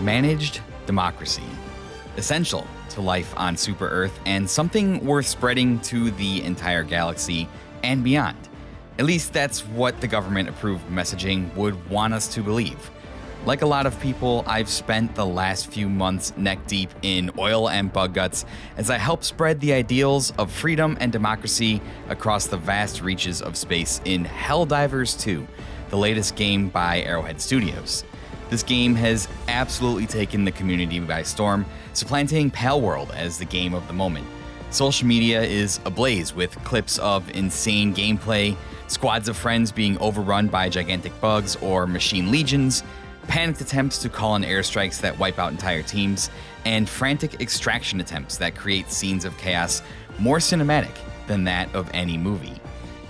Managed democracy. Essential to life on Super Earth and something worth spreading to the entire galaxy and beyond. At least that's what the government-approved messaging would want us to believe. Like a lot of people, I've spent the last few months neck deep in oil and bug guts as I help spread the ideals of freedom and democracy across the vast reaches of space in Helldivers 2, the latest game by Arrowhead Studios. This game has absolutely taken the community by storm, supplanting Palworld as the game of the moment. Social media is ablaze with clips of insane gameplay, squads of friends being overrun by gigantic bugs or machine legions, panicked attempts to call in airstrikes that wipe out entire teams, and frantic extraction attempts that create scenes of chaos more cinematic than that of any movie.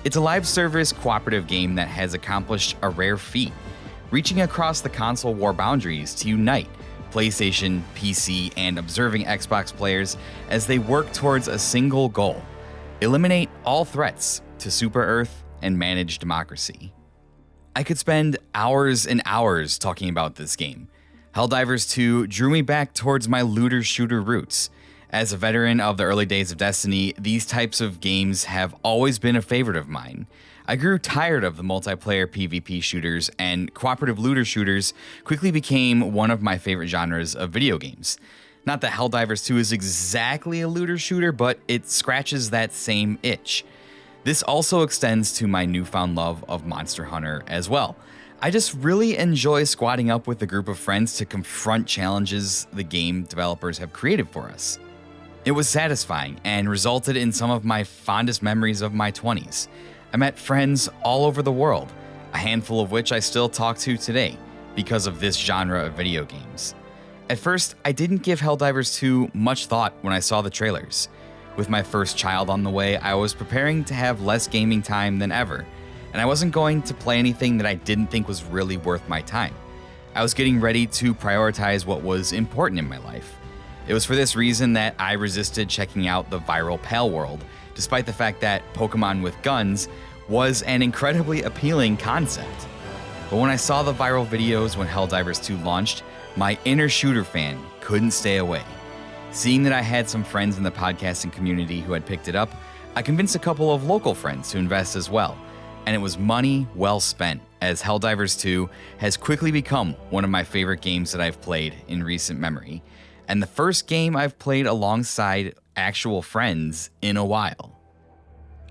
It's a live service cooperative game that has accomplished a rare feat, reaching across the console war boundaries to unite PlayStation, PC, and observing Xbox players as they work towards a single goal: eliminate all threats to Super Earth and manage democracy. I could spend hours and hours talking about this game. Helldivers 2 drew me back towards my looter-shooter roots. As a veteran of the early days of Destiny, these types of games have always been a favorite of mine. I grew tired of the multiplayer PvP shooters, and cooperative looter shooters quickly became one of my favorite genres of video games. Not that Helldivers 2 is exactly a looter shooter, but it scratches that same itch. This also extends to my newfound love of Monster Hunter as well. I just really enjoy squatting up with a group of friends to confront challenges the game developers have created for us. It was satisfying and resulted in some of my fondest memories of my 20s. I met friends all over the world, a handful of which I still talk to today because of this genre of video games. At first, I didn't give Helldivers 2 much thought when I saw the trailers. With my first child on the way, I was preparing to have less gaming time than ever, and I wasn't going to play anything that I didn't think was really worth my time. I was getting ready to prioritize what was important in my life. It was for this reason that I resisted checking out the viral Palworld, despite the fact that Pokemon with guns was an incredibly appealing concept. But when I saw the viral videos when Helldivers 2 launched, my inner shooter fan couldn't stay away. Seeing that I had some friends in the podcasting community who had picked it up, I convinced a couple of local friends to invest as well, and it was money well spent, as Helldivers 2 has quickly become one of my favorite games that I've played in recent memory, and the first game I've played alongside actual friends in a while.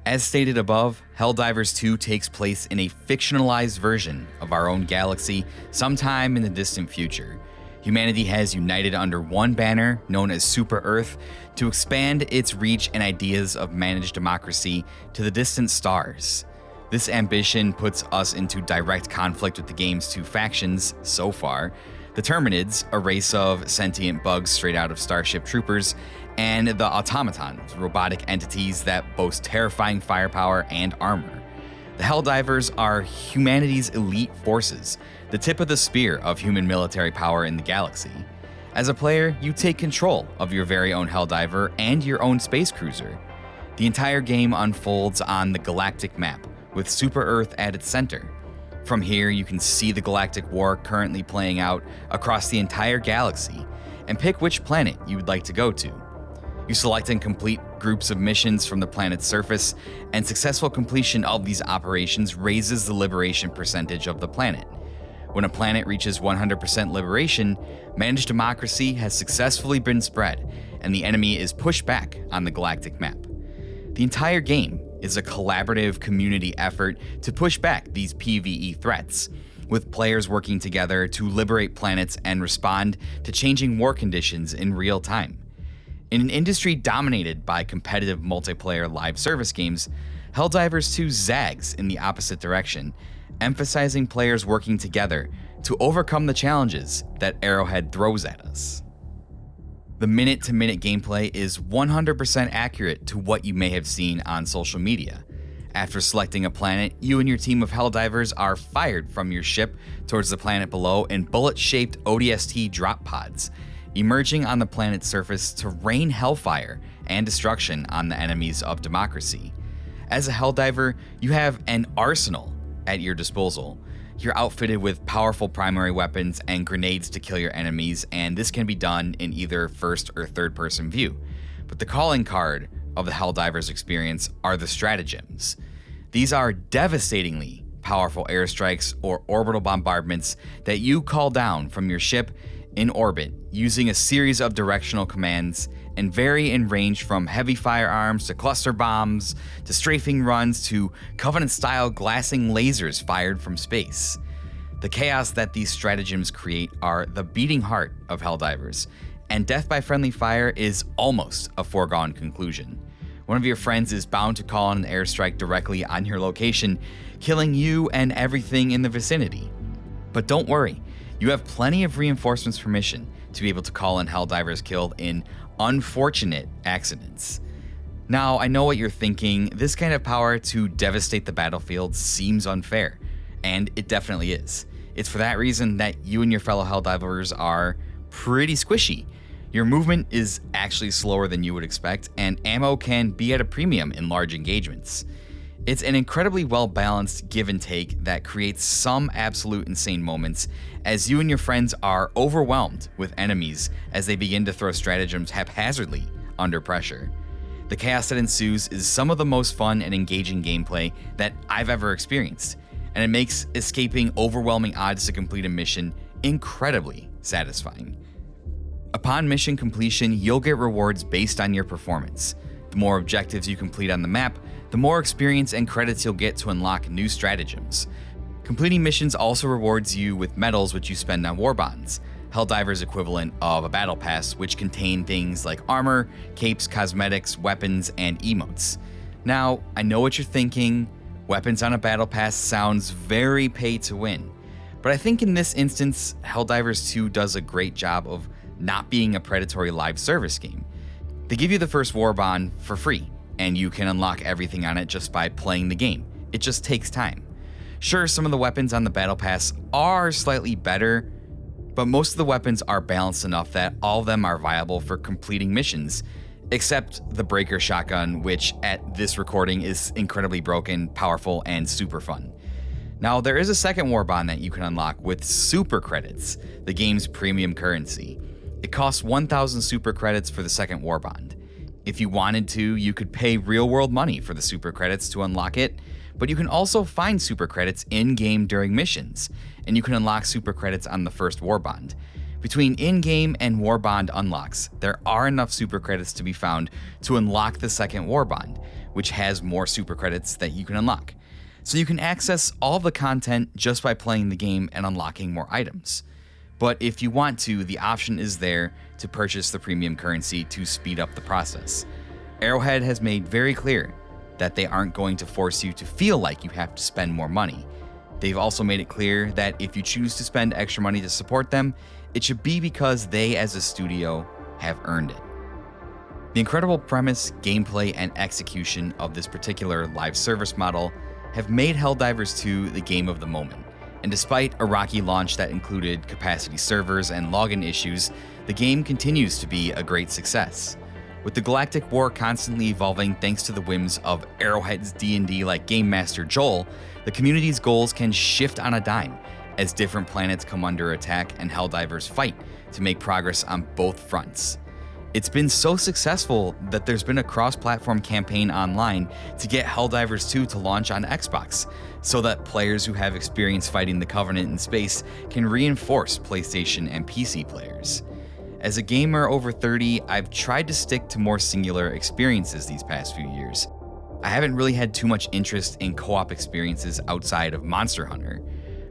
As stated above, Helldivers 2 takes place in a fictionalized version of our own galaxy sometime in the distant future. Humanity has united under one banner, known as Super Earth, to expand its reach and ideas of managed democracy to the distant stars. This ambition puts us into direct conflict with the game's two factions so far: the Terminids, a race of sentient bugs straight out of Starship Troopers, and the Automatons, robotic entities that boast terrifying firepower and armor. The Helldivers are humanity's elite forces, the tip of the spear of human military power in the galaxy. As a player, you take control of your very own Helldiver and your own space cruiser. The entire game unfolds on the galactic map, with Super Earth at its center. From here, you can see the galactic war currently playing out across the entire galaxy, and pick which planet you would like to go to. You select and complete groups of missions from the planet's surface, and successful completion of these operations raises the liberation percentage of the planet. When a planet reaches 100% liberation, managed democracy has successfully been spread, and the enemy is pushed back on the galactic map. The entire game is a collaborative community effort to push back these PvE threats, with players working together to liberate planets and respond to changing war conditions in real time. In an industry dominated by competitive multiplayer live service games, Helldivers 2 zags in the opposite direction, emphasizing players working together to overcome the challenges that Arrowhead throws at us. The minute-to-minute gameplay is 100% accurate to what you may have seen on social media. After selecting a planet, you and your team of Helldivers are fired from your ship towards the planet below in bullet-shaped ODST drop pods, emerging on the planet's surface to rain hellfire and destruction on the enemies of democracy. As a Helldiver, you have an arsenal at your disposal. You're outfitted with powerful primary weapons and grenades to kill your enemies, and this can be done in either first or third person view. But the calling card of the Helldivers experience are the stratagems. These are devastatingly powerful airstrikes or orbital bombardments that you call down from your ship in orbit using a series of directional commands and vary in range from heavy firearms to cluster bombs to strafing runs to Covenant-style glassing lasers fired from space. The chaos that these stratagems create are the beating heart of Helldivers, and death by friendly fire is almost a foregone conclusion. One of your friends is bound to call in an airstrike directly on your location, killing you and everything in the vicinity. But don't worry, you have plenty of reinforcements permission to be able to call in Helldivers killed in unfortunate accidents. Now, I know what you're thinking, this kind of power to devastate the battlefield seems unfair, and it definitely is. It's for that reason that you and your fellow Helldivers are pretty squishy. Your movement is actually slower than you would expect, and ammo can be at a premium in large engagements. It's an incredibly well-balanced give and take that creates some absolute insane moments as you and your friends are overwhelmed with enemies as they begin to throw stratagems haphazardly under pressure. The chaos that ensues is some of the most fun and engaging gameplay that I've ever experienced, and it makes escaping overwhelming odds to complete a mission incredibly satisfying. Upon mission completion, you'll get rewards based on your performance. The more objectives you complete on the map, the more experience and credits you'll get to unlock new stratagems. Completing missions also rewards you with medals which you spend on war bonds, Helldivers' equivalent of a battle pass, which contain things like armor, capes, cosmetics, weapons, and emotes. Now, I know what you're thinking, weapons on a battle pass sounds very pay to win, but I think in this instance, Helldivers 2 does a great job of not being a predatory live service game. They give you the first war bond for free, and you can unlock everything on it just by playing the game. It just takes time. Sure, some of the weapons on the battle pass are slightly better, but most of the weapons are balanced enough that all of them are viable for completing missions, except the breaker shotgun, which at this recording is incredibly broken, powerful, and super fun. Now, there is a second war bond that you can unlock with super credits, the game's premium currency. It costs 1,000 super credits for the second war bond. If you wanted to, you could pay real-world money for the super credits to unlock it, but you can also find super credits in-game during missions, and you can unlock super credits on the first war bond. Between in-game and war bond unlocks, there are enough super credits to be found to unlock the second war bond, which has more super credits that you can unlock. So you can access all of the content just by playing the game and unlocking more items. But if you want to, the option is there to purchase the premium currency to speed up the process. Arrowhead has made very clear that they aren't going to force you to feel like you have to spend more money. They've also made it clear that if you choose to spend extra money to support them, it should be because they as a studio have earned it. The incredible premise, gameplay, and execution of this particular live service model have made Helldivers 2 the game of the moment. And despite a rocky launch that included capacity servers and login issues, the game continues to be a great success. With the Galactic War constantly evolving thanks to the whims of Arrowhead's D&D-like Game Master Joel, the community's goals can shift on a dime as different planets come under attack and Helldivers fight to make progress on both fronts. It's been so successful that there's been a cross-platform campaign online to get Helldivers 2 to launch on Xbox, so that players who have experience fighting the Covenant in space can reinforce PlayStation and PC players. As a gamer over 30, I've tried to stick to more singular experiences these past few years. I haven't really had too much interest in co-op experiences outside of Monster Hunter,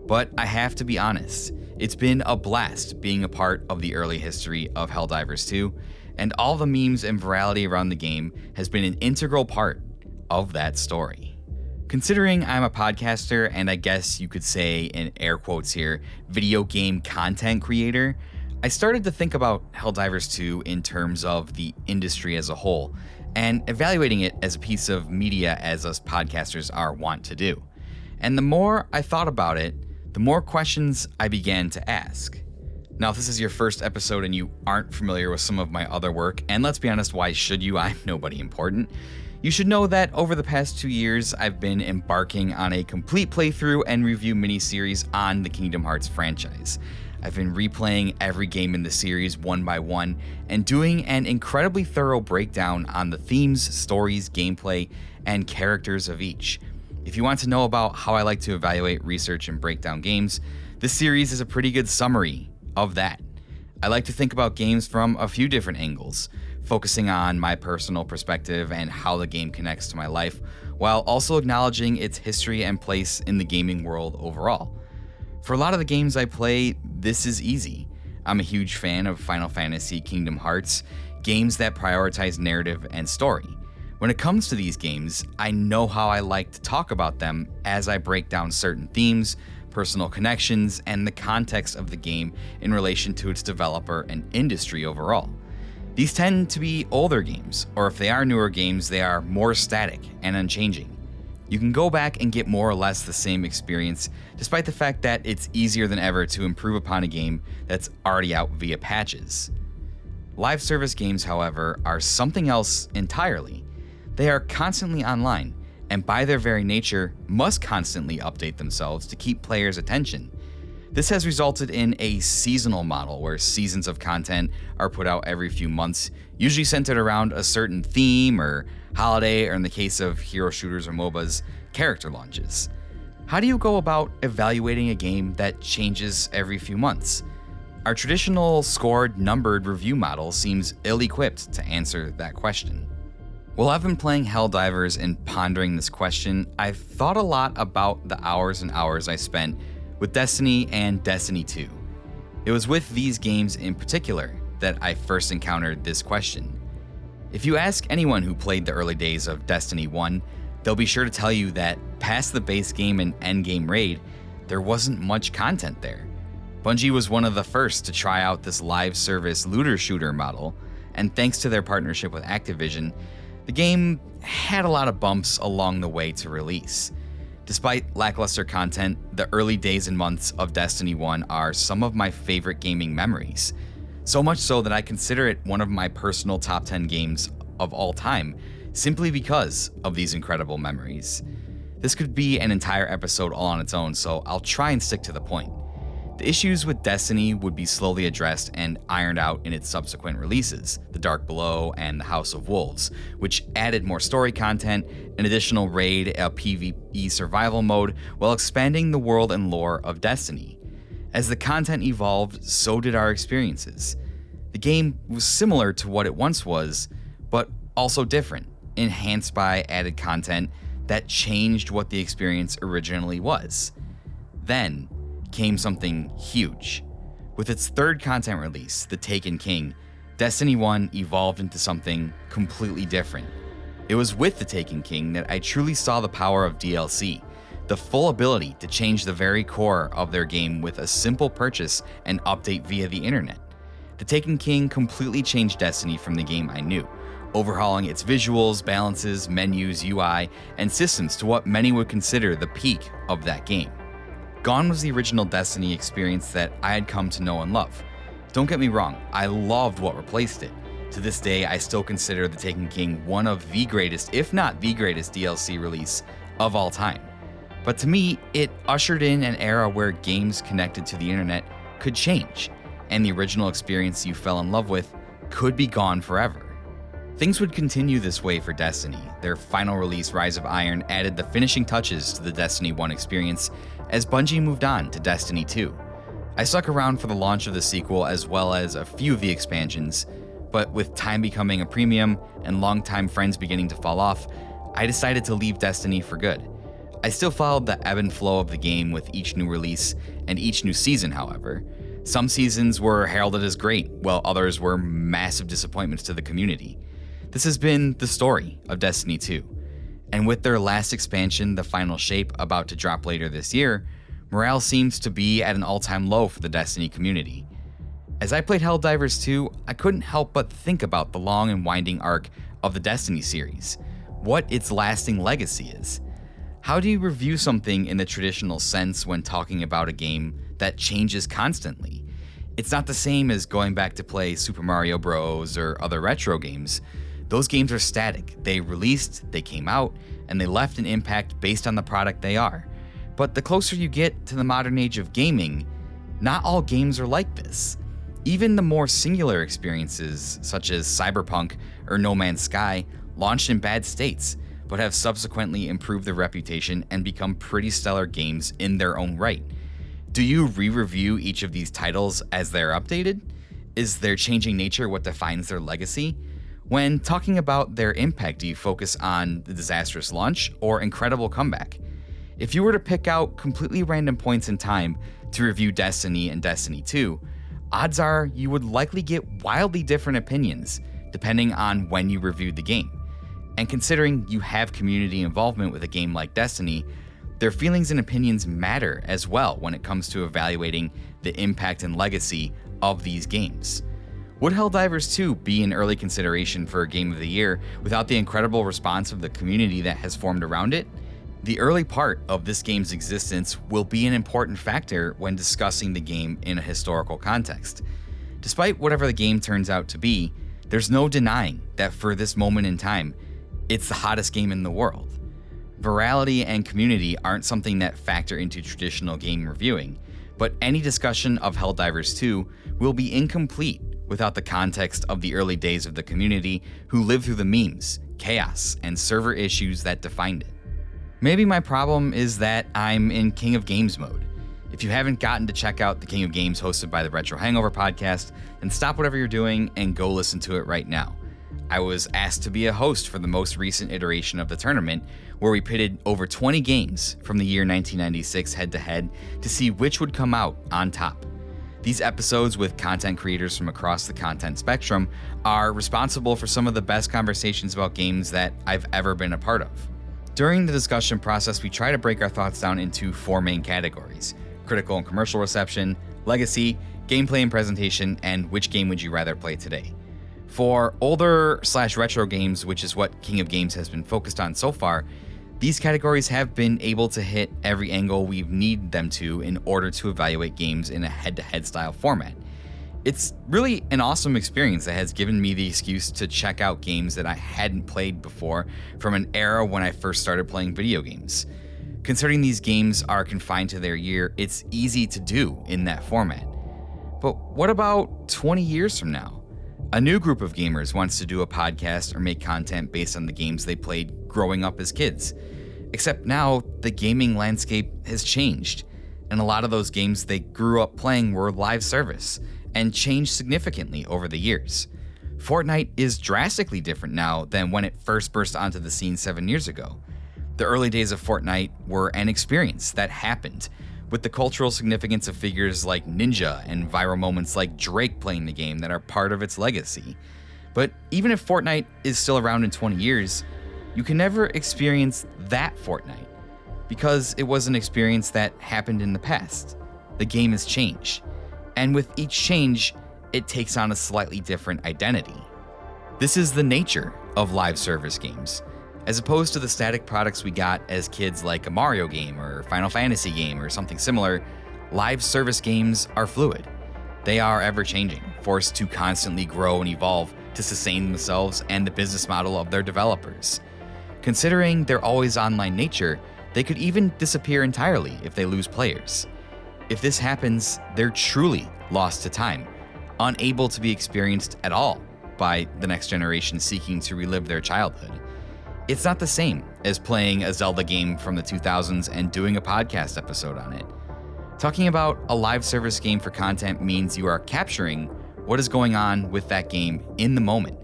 but I have to be honest, it's been a blast being a part of the early history of Helldivers 2, and all the memes and virality around the game has been an integral part of that story. Considering I'm a podcaster, and I guess you could say in air quotes here, video game content creator, I started to think about Helldivers 2 in terms of the industry as a whole, and evaluating it as a piece of media as us podcasters are wont to do. And the more I thought about it, the more questions I began to ask. Now, if this is your first episode and you aren't familiar with some of my other work, and let's be honest, why should you? I'm nobody important. You should know that over the past 2 years, I've been embarking on a complete playthrough and review miniseries on the Kingdom Hearts franchise. I've been replaying every game in the series one by one and doing an incredibly thorough breakdown on the themes, stories, gameplay, and characters of each. If you want to know about how I like to evaluate, research, and break down games, this series is a pretty good summary of that. I like to think about games from a few different angles, focusing on my personal perspective and how the game connects to my life, while also acknowledging its history and place in the gaming world overall. For a lot of the games I play, this is easy. I'm a huge fan of Final Fantasy, Kingdom Hearts, games that prioritize narrative and story. When it comes to these games, I know how I like to talk about them as I break down certain themes, personal connections, and the context of the game in relation to its developer and industry overall. These tend to be older games, or if they are newer games, they are more static and unchanging. You can go back and get more or less the same experience, despite the fact that it's easier than ever to improve upon a game that's already out via patches. Live service games, however, are something else entirely. They are constantly online, and by their very nature, must constantly update themselves to keep players' attention. This has resulted in a seasonal model where seasons of content are put out every few months, usually centered around a certain theme or holiday, or in the case of hero shooters or MOBAs, character launches. How do you go about evaluating a game that changes every few months? Our traditional scored, numbered review model seems ill-equipped to answer that question. While I've been playing Helldivers and pondering this question, I've thought a lot about the hours and hours I spent with Destiny and Destiny 2. It was with these games in particular that I first encountered this question. If you ask anyone who played the early days of Destiny 1, they'll be sure to tell you that past the base game and endgame raid, there wasn't much content there. Bungie was one of the first to try out this live service looter shooter model, and thanks to their partnership with Activision, the game had a lot of bumps along the way to release. Despite lackluster content, the early days and months of Destiny 1 are some of my favorite gaming memories. So much so that I consider it one of my personal top 10 games of all time, simply because of these incredible memories. This could be an entire episode all on its own, so I'll try and stick to the point. The issues with Destiny would be slowly addressed and ironed out in its subsequent releases, The Dark Below and The House of Wolves, which added more story content, an additional raid, a PvE survival mode, while expanding the world and lore of Destiny. As the content evolved, so did our experiences. The game was similar to what it once was, but also different, enhanced by added content that changed what the experience originally was. Then came something huge. With its third content release, The Taken King, Destiny 1 evolved into something completely different. It was with The Taken King that I truly saw the power of DLC, the full ability to change the very core of their game with a simple purchase and update via the internet. The Taken King completely changed Destiny from the game I knew, overhauling its visuals, balances, menus, UI, and systems to what many would consider the peak of that game. Gone was the original Destiny experience that I had come to know and love. Don't get me wrong, I loved what replaced it. To this day, I still consider The Taken King one of the greatest, if not the greatest DLC release of all time. But to me, it ushered in an era where games connected to the internet could change, and the original experience you fell in love with could be gone forever. Things would continue this way for Destiny. Their final release, Rise of Iron, added the finishing touches to the Destiny 1 experience as Bungie moved on to Destiny 2. I stuck around for the launch of the sequel as well as a few of the expansions, but with time becoming a premium and longtime friends beginning to fall off, I decided to leave Destiny for good. I still followed the ebb and flow of the game with each new release and each new season, however. Some seasons were heralded as great, while others were massive disappointments to the community. This has been the story of Destiny 2. And with their last expansion, The Final Shape, about to drop later this year, morale seems to be at an all-time low for the Destiny community. As I played Helldivers 2, I couldn't help but think about the long and winding arc of the Destiny series, what its lasting legacy is. How do you review something in the traditional sense when talking about a game that changes constantly? It's not the same as going back to play Super Mario Bros. Or other retro games. Those games are static. They released, they came out, and they left an impact based on the product they are. But the closer you get to the modern age of gaming, not all games are like this. Even the more singular experiences, such as Cyberpunk or No Man's Sky, launched in bad states, but have subsequently improved their reputation and become pretty stellar games in their own right. Do you re-review each of these titles as they're updated? Is their changing nature what defines their legacy? When talking about their impact, do you focus on the disastrous launch or incredible comeback? If you were to pick out completely random points in time to review Destiny and Destiny 2, odds are you would likely get wildly different opinions depending on when you reviewed the game. And considering you have community involvement with a game like Destiny, their feelings and opinions matter as well when it comes to evaluating the impact and legacy of these games. Would Helldivers 2 be an early consideration for a Game of the Year without the incredible response of the community that has formed around it? The early part of this game's existence will be an important factor when discussing the game in a historical context. Despite whatever the game turns out to be, there's no denying that for this moment in time, it's the hottest game in the world. Virality and community aren't something that factor into traditional game reviewing, but any discussion of Helldivers 2 will be incomplete without the context of the early days of the community who lived through the memes, chaos, and server issues that defined it. Maybe my problem is that I'm in King of Games mode. If you haven't gotten to check out the King of Games hosted by the Retro Hangover podcast, then stop whatever you're doing and go listen to it right now. I was asked to be a host for the most recent iteration of the tournament, where we pitted over 20 games from the year 1996 head-to-head to see which would come out on top. These episodes with content creators from across the content spectrum are responsible for some of the best conversations about games that I've ever been a part of. During the discussion process, we try to break our thoughts down into 4 main categories: critical and commercial reception, legacy, gameplay and presentation, and which game would you rather play today. For older/retro games, which is what King of Games has been focused on so far, these categories have been able to hit every angle we've needed them to in order to evaluate games in a head-to-head style format. It's really an awesome experience that has given me the excuse to check out games that I hadn't played before from an era when I first started playing video games. Considering these games are confined to their year, it's easy to do in that format. But what about 20 years from now? A new group of gamers wants to do a podcast or make content based on the games they played growing up as kids. Except now, the gaming landscape has changed, and a lot of those games they grew up playing were live service, and changed significantly over the years. Fortnite is drastically different now than when it first burst onto the scene 7 years ago. The early days of Fortnite were an experience that happened, with the cultural significance of figures like Ninja and viral moments like Drake playing the game that are part of its legacy. But even if Fortnite is still around in 20 years, you can never experience that Fortnite, because it was an experience that happened in the past. The game has changed, and with each change, it takes on a slightly different identity. This is the nature of live service games. As opposed to the static products we got as kids like a Mario game or Final Fantasy game or something similar, live service games are fluid. They are ever-changing, forced to constantly grow and evolve to sustain themselves and the business model of their developers. Considering their always online nature, they could even disappear entirely if they lose players. If this happens, they're truly lost to time, unable to be experienced at all by the next generation seeking to relive their childhood. It's not the same as playing a Zelda game from the 2000s and doing a podcast episode on it. Talking about a live service game for content means you are capturing what is going on with that game in the moment,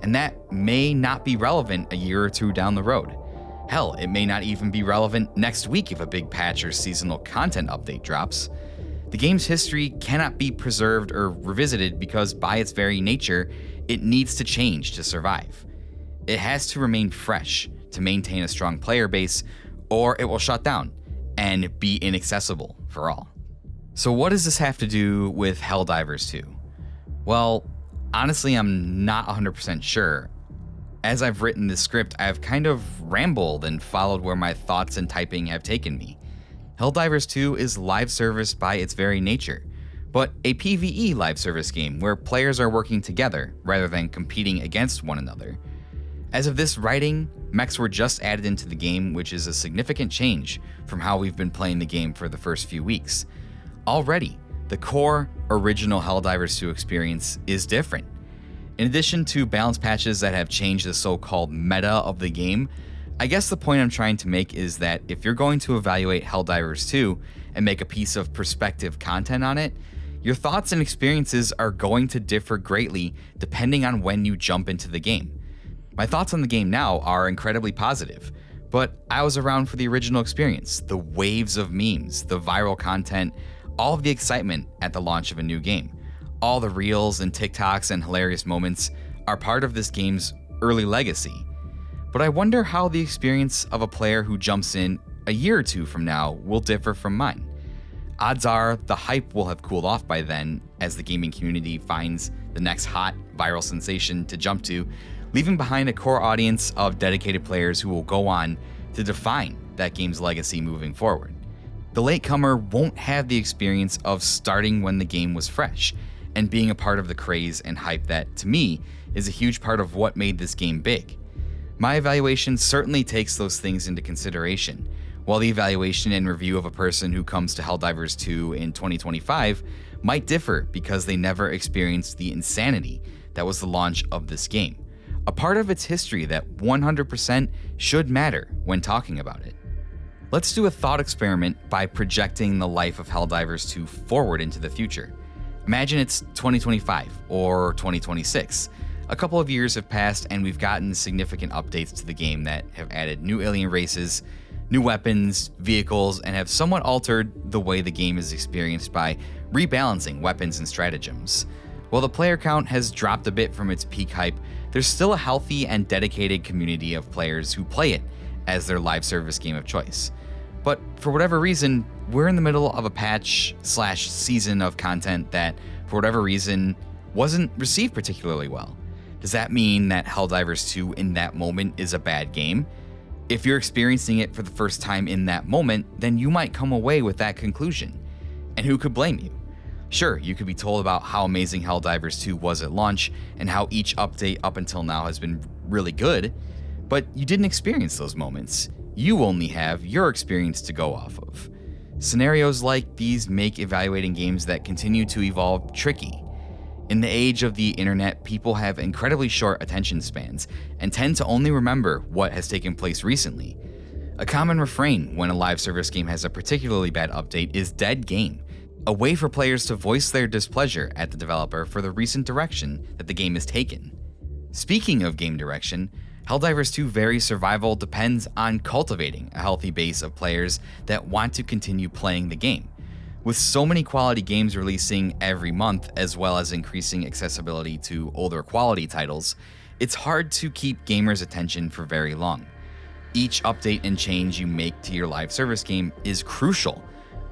and that may not be relevant a year or two down the road. Hell, it may not even be relevant next week if a big patch or seasonal content update drops. The game's history cannot be preserved or revisited because by its very nature, it needs to change to survive. It has to remain fresh to maintain a strong player base, or it will shut down and be inaccessible for all. So what does this have to do with Helldivers 2? Well, honestly, I'm not 100% sure. As I've written this script, I've kind of rambled and followed where my thoughts and typing have taken me. Helldivers 2 is live service by its very nature, but a PvE live service game where players are working together rather than competing against one another. As of this writing, mechs were just added into the game, which is a significant change from how we've been playing the game for the first few weeks. Already, the core original Helldivers 2 experience is different. In addition to balance patches that have changed the so-called meta of the game, I guess the point I'm trying to make is that if you're going to evaluate Helldivers 2 and make a piece of perspective content on it, your thoughts and experiences are going to differ greatly depending on when you jump into the game. My thoughts on the game now are incredibly positive, but I was around for the original experience, the waves of memes, the viral content, all of the excitement at the launch of a new game. All the reels and TikToks and hilarious moments are part of this game's early legacy. But I wonder how the experience of a player who jumps in a year or two from now will differ from mine. Odds are the hype will have cooled off by then as the gaming community finds the next hot viral sensation to jump to, leaving behind a core audience of dedicated players who will go on to define that game's legacy moving forward. The latecomer won't have the experience of starting when the game was fresh and being a part of the craze and hype that, to me, is a huge part of what made this game big. My evaluation certainly takes those things into consideration, while the evaluation and review of a person who comes to Helldivers 2 in 2025 might differ because they never experienced the insanity that was the launch of this game, a part of its history that 100% should matter when talking about it. Let's do a thought experiment by projecting the life of Helldivers 2 forward into the future. Imagine it's 2025 or 2026. A couple of years have passed and we've gotten significant updates to the game that have added new alien races, new weapons, vehicles, and have somewhat altered the way the game is experienced by rebalancing weapons and stratagems. While the player count has dropped a bit from its peak hype, there's still a healthy and dedicated community of players who play it as their live service game of choice. But for whatever reason, we're in the middle of a patch/season of content that, for whatever reason, wasn't received particularly well. Does that mean that Helldivers 2 in that moment is a bad game? If you're experiencing it for the first time in that moment, then you might come away with that conclusion. And who could blame you? Sure, you could be told about how amazing Helldivers 2 was at launch and how each update up until now has been really good, but you didn't experience those moments. You only have your experience to go off of. Scenarios like these make evaluating games that continue to evolve tricky. In the age of the internet, people have incredibly short attention spans and tend to only remember what has taken place recently. A common refrain when a live service game has a particularly bad update is dead game, a way for players to voice their displeasure at the developer for the recent direction that the game has taken. Speaking of game direction, Helldivers 2 very survival depends on cultivating a healthy base of players that want to continue playing the game. With so many quality games releasing every month, as well as increasing accessibility to older quality titles, it's hard to keep gamers' attention for very long. Each update and change you make to your live service game is crucial.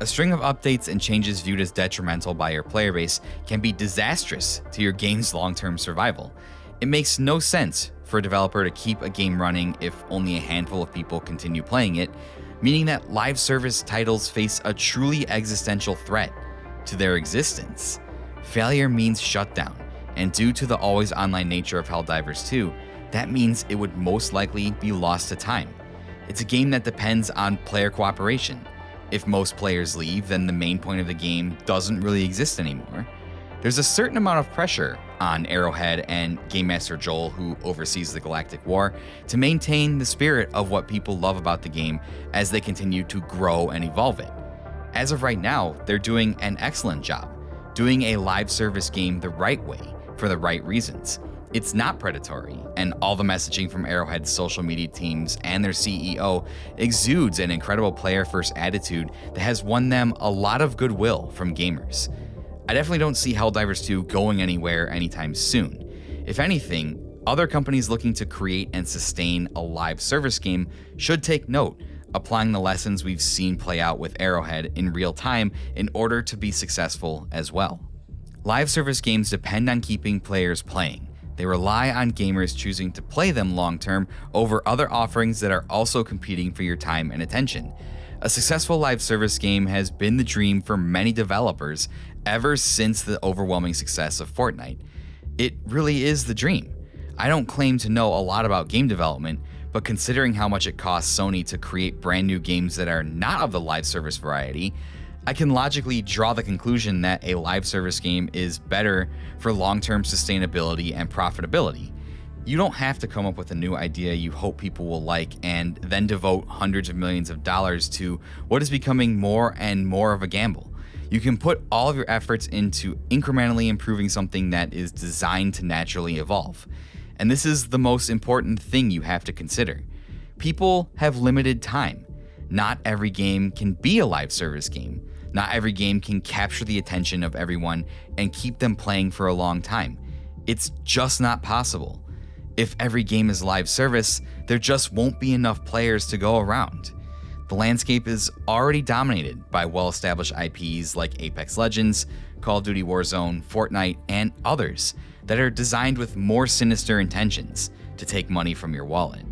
A string of updates and changes viewed as detrimental by your player base can be disastrous to your game's long-term survival. It makes no sense for a developer to keep a game running if only a handful of people continue playing it, meaning that live service titles face a truly existential threat to their existence. Failure means shutdown, and due to the always online nature of Helldivers 2, that means it would most likely be lost to time. It's a game that depends on player cooperation. If most players leave, then the main point of the game doesn't really exist anymore. There's a certain amount of pressure on Arrowhead and Game Master Joel, who oversees the Galactic War, to maintain the spirit of what people love about the game as they continue to grow and evolve it. As of right now, they're doing an excellent job, doing a live service game the right way, for the right reasons. It's not predatory, and all the messaging from Arrowhead's social media teams and their CEO exudes an incredible player-first attitude that has won them a lot of goodwill from gamers. I definitely don't see Helldivers 2 going anywhere anytime soon. If anything, other companies looking to create and sustain a live service game should take note, applying the lessons we've seen play out with Arrowhead in real time in order to be successful as well. Live service games depend on keeping players playing. They rely on gamers choosing to play them long-term over other offerings that are also competing for your time and attention. A successful live service game has been the dream for many developers ever since the overwhelming success of Fortnite. It really is the dream. I don't claim to know a lot about game development, but considering how much it costs Sony to create brand new games that are not of the live service variety, I can logically draw the conclusion that a live service game is better for long-term sustainability and profitability. You don't have to come up with a new idea you hope people will like and then devote hundreds of millions of dollars to what is becoming more and more of a gamble. You can put all of your efforts into incrementally improving something that is designed to naturally evolve. And this is the most important thing you have to consider. People have limited time. Not every game can be a live service game. Not every game can capture the attention of everyone and keep them playing for a long time. It's just not possible. If every game is live service, there just won't be enough players to go around. The landscape is already dominated by well-established IPs like Apex Legends, Call of Duty Warzone, Fortnite, and others that are designed with more sinister intentions to take money from your wallet.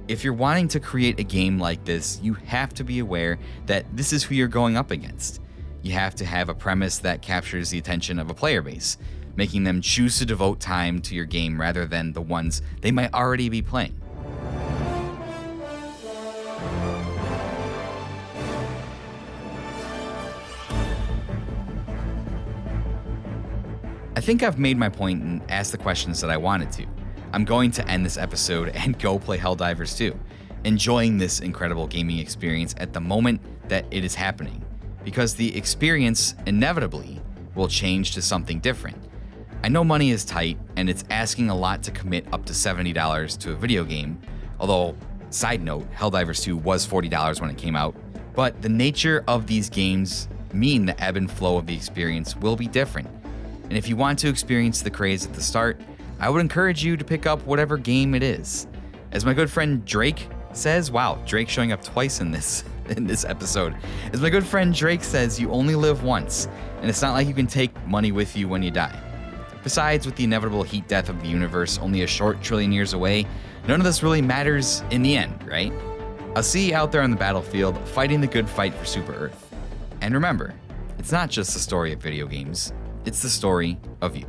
If you're wanting to create a game like this, you have to be aware that this is who you're going up against. You have to have a premise that captures the attention of a player base, making them choose to devote time to your game rather than the ones they might already be playing. I think I've made my point and asked the questions that I wanted to. I'm going to end this episode and go play Helldivers 2, enjoying this incredible gaming experience at the moment that it is happening, because the experience inevitably will change to something different. I know money is tight, and it's asking a lot to commit up to $70 to a video game, although, side note, Helldivers 2 was $40 when it came out, but the nature of these games mean the ebb and flow of the experience will be different. And if you want to experience the craze at the start, I would encourage you to pick up whatever game it is. As my good friend Drake says, wow, Drake showing up twice in this episode. As my good friend Drake says, you only live once, and it's not like you can take money with you when you die. Besides, with the inevitable heat death of the universe only a short trillion years away, none of this really matters in the end, right? I'll see you out there on the battlefield, fighting the good fight for Super Earth. And remember, it's not just the story of video games, it's the story of you.